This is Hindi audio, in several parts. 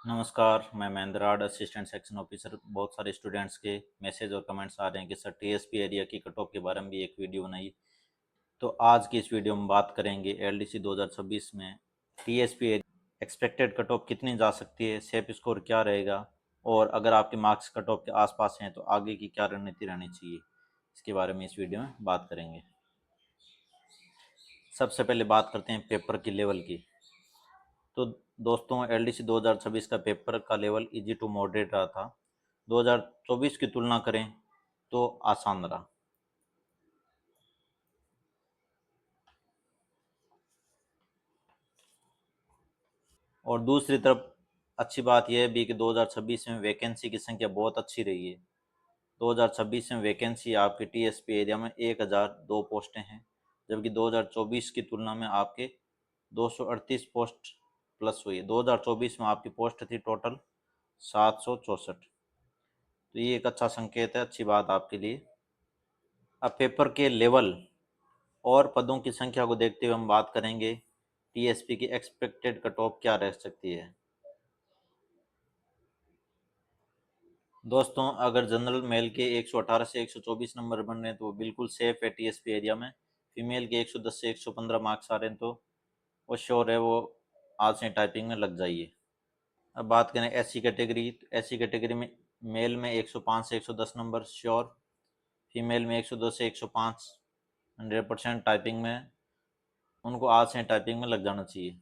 नमस्कार, मैं महेंद्र आर्ड असिस्टेंट सेक्शन ऑफिसर। बहुत सारे स्टूडेंट्स के मैसेज और कमेंट्स आ रहे हैं कि सर टीएसपी एरिया की कट ऑफ के बारे में भी एक वीडियो बनाइए। तो आज की इस वीडियो में बात करेंगे एलडीसी 2026 में टीएसपी एक्सपेक्टेड कट ऑफ कितनी जा सकती है, सेफ स्कोर क्या रहेगा, और अगर आपके मार्क्स कट ऑफ के आसपास हैं तो आगे की क्या रणनीति रहनी चाहिए, इसके बारे में इस वीडियो में बात करेंगे। सबसे पहले बात करते हैं पेपर की लेवल की। तो दोस्तों, एलडीसी 2026 का पेपर का लेवल इजी टू मॉडरेट रहा था। 2024 की तुलना करें तो आसान रहा। और दूसरी तरफ अच्छी बात यह भी कि 2026 में वैकेंसी की संख्या बहुत अच्छी रही है। 2026 में वैकेंसी आपके टीएसपी एरिया में 1002 पोस्टें हैं, जबकि 2024 की तुलना में आपके 238 पोस्ट प्लस हुई है। 2024 में आपकी पोस्ट थी टोटल 764। तो ये एक अच्छा संकेत है, अच्छी बात आपके लिए। अब पेपर के लेवल और पदों की संख्या को देखते हुए हम बात करेंगे टीएसपी की एक्सपेक्टेड कट ऑफ क्या रह सकती है। दोस्तों, अगर जनरल मेल के 118 से 124 नंबर बन रहे हैं तो वो बिल्कुल सेफ है टीएसपी एरिया में। फीमेल के 110 से 115 मार्क्स आ रहे हैं तो वो श्योर है, वो आज से टाइपिंग में लग जाइए। अब बात करें एससी कैटेगरी, तो एससी कैटेगरी में मेल में 105 से 110 नंबर श्योर, फीमेल में 102 से 105 100% टाइपिंग में, उनको आज से टाइपिंग में लग जाना चाहिए।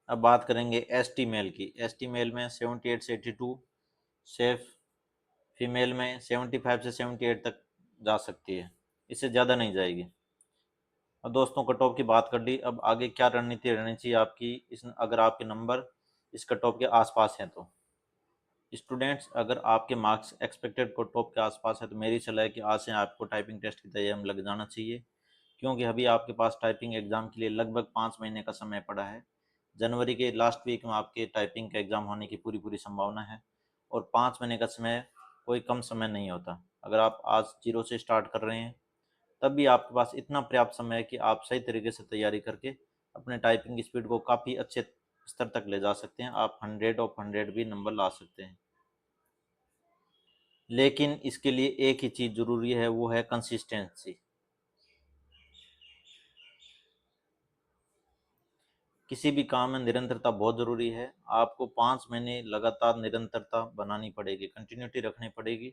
अब बात करेंगे एसटी मेल की। एसटी मेल में 78 से 82 सेफ, फीमेल में 75 से 78 तक जा सकती है, इससे ज़्यादा नहीं जाएगी। और दोस्तों, कट ऑफ की बात कर ली, अब आगे क्या रणनीति रहनी चाहिए आपकी इस अगर आपके नंबर इस कट ऑफ के आसपास हैं तो। स्टूडेंट्स, अगर आपके मार्क्स एक्सपेक्टेड कट ऑफ के आसपास है तो मेरी सलाह है कि आज से आपको टाइपिंग टेस्ट की तैयारी में लग जाना चाहिए, क्योंकि अभी आपके पास टाइपिंग एग्ज़ाम के लिए लगभग 5 महीने का समय पड़ा है। जनवरी के लास्ट वीक में आपके टाइपिंग का एग्ज़ाम होने की पूरी पूरी संभावना है, और 5 महीने का समय कोई कम समय नहीं होता। अगर आप आज जीरो से स्टार्ट कर रहे हैं तब भी आपके पास इतना पर्याप्त समय है कि आप सही तरीके से तैयारी करके अपने टाइपिंग की स्पीड को काफ़ी अच्छे स्तर तक ले जा सकते हैं। आप 100 ऑफ 100 भी नंबर ला सकते हैं। लेकिन इसके लिए एक ही चीज़ ज़रूरी है, वो है कंसिस्टेंसी। किसी भी काम में निरंतरता बहुत ज़रूरी है। आपको 5 महीने लगातार निरंतरता बनानी पड़ेगी, कंटिन्यूटी रखनी पड़ेगी,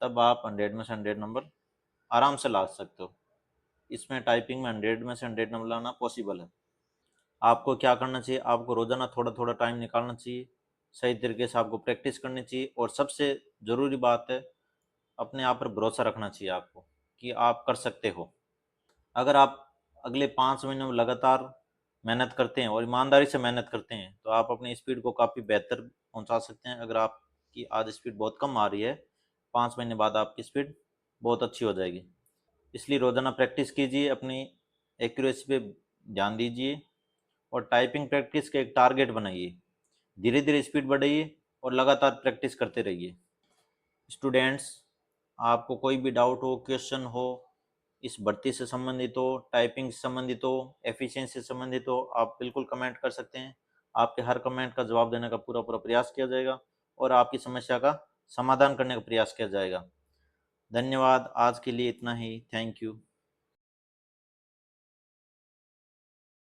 तब आप 100 में से 100 नंबर आराम से ला सकते हो। इसमें टाइपिंग में 100 में से 100 नंबर लाना पॉसिबल है। आपको क्या करना चाहिए, आपको रोज़ाना थोड़ा थोड़ा टाइम निकालना चाहिए, सही तरीके से आपको प्रैक्टिस करनी चाहिए, और सबसे ज़रूरी बात है, अपने आप पर भरोसा रखना चाहिए आपको कि आप कर सकते हो। अगर आप अगले 5 महीनों में लगातार मेहनत करते हैं और ईमानदारी से मेहनत करते हैं तो आप अपनी स्पीड को काफ़ी बेहतर पहुंचा सकते हैं। अगर आपकी आज स्पीड बहुत कम आ रही है, 5 महीने बाद आपकी स्पीड बहुत अच्छी हो जाएगी। इसलिए रोज़ाना प्रैक्टिस कीजिए, अपनी एक्यूरेसी पे ध्यान दीजिए, और टाइपिंग प्रैक्टिस का एक टारगेट बनाइए। धीरे धीरे स्पीड बढ़ाइए और लगातार प्रैक्टिस करते रहिए। स्टूडेंट्स, आपको कोई भी डाउट हो, क्वेश्चन हो, इस भर्ती से संबंधित हो, टाइपिंग से संबंधित हो, एफिशिएंसी से संबंधित हो, आप बिल्कुल कमेंट कर सकते हैं। आपके हर कमेंट का जवाब देने का पूरा पूरा प्रयास किया जाएगा, और आपकी समस्या का समाधान करने का प्रयास किया जाएगा। धन्यवाद, आज के लिए इतना ही। Thank you.